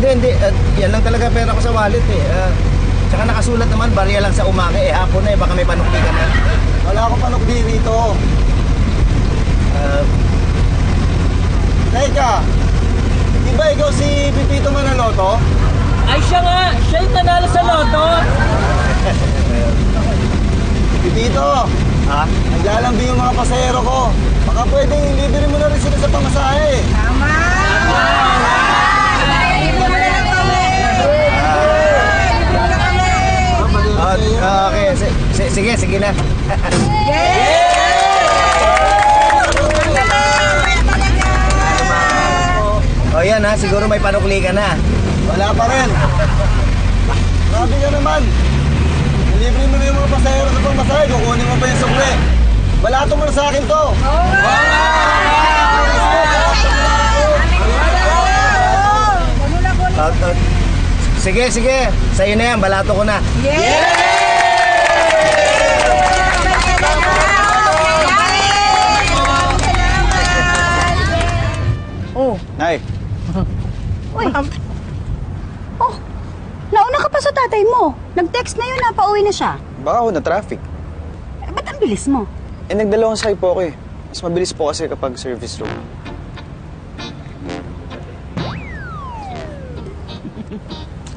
Hindi. Yan lang talaga pera ko sa wallet eh. Tsaka nakasulat naman, barya lang sa umaga eh. Hapon na eh, baka may panukli ka na. Wala akong panukli rito. Teka, di ba ikaw si Pipito Manaloto? Ay, siya nga! Siya yung nanalo sa loto! Pipito, Ha? naglalambing yung mga pasahero ko. Baka pwedeng libre mo na rin sila sa pamasahe. Tama! Okay, sige na. O yan ha, siguro may panukli ka na. Wala pa rin. Grabe ka naman. Libre mo na yung mga pasahero sa pamasahe. Kukunin mo pa yung sukle. Balato mo na sa akin to. Sige. Sa'yo na yan, balato ko na. Oh, Nay, uy. Oh, nauna ka pa sa tatay mo. Nag-text na yun na, pauwi na siya. baka ako na traffic. Ba't ang bilis mo? Nagdalawang sakay po ako eh. Mas mabilis po kasi kapag service road.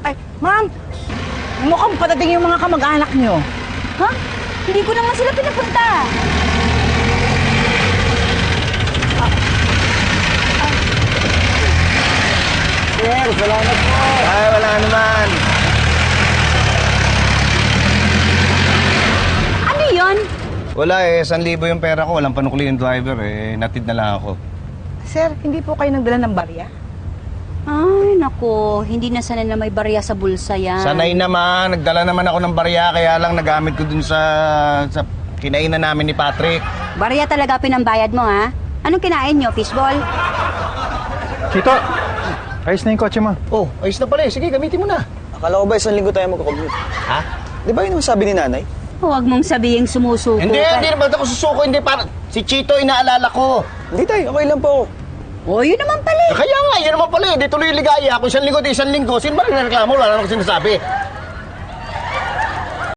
Ay, ma'am! Mukhang patating yung mga kamag-anak nyo. Ha? Hindi ko naman sila pinapunta. Sir, salamat po. Ay, wala naman. Ano yun? Wala eh, 1,000 yung pera ko. Walang panukli yung driver eh. Natid na lang ako. Sir, hindi po kayo nagdala ng barya? Ay, nako. Hindi na sana na may barya sa bulsa yan. Sanay naman. Nagdala naman ako ng barya. Kaya lang nagamit ko dun sa kinainan namin ni Patrick. Barya talaga pinambayad mo, ha? Anong kinain nyo? Fishball? Chito, ayos na yung kotse mo. Oh, ayos na pala eh. Sige, gamitin mo na. Akala ko ba isang linggo tayo magkakommute? Ha? Di ba yun ang sabi ni nanay? Huwag mong sabihing sumusuko Hindi ka. naman ako susuko. Hindi, para si Chito inaalala ko. Hindi tayo, okay lang po ako. Oh, yun naman pala eh. Kaya nga, yun naman pala eh. Di tuloy ligaya. Kung 1 linggo, di 1 linggo. Sino ba rin reklamo? Wala naman ako sinasabi.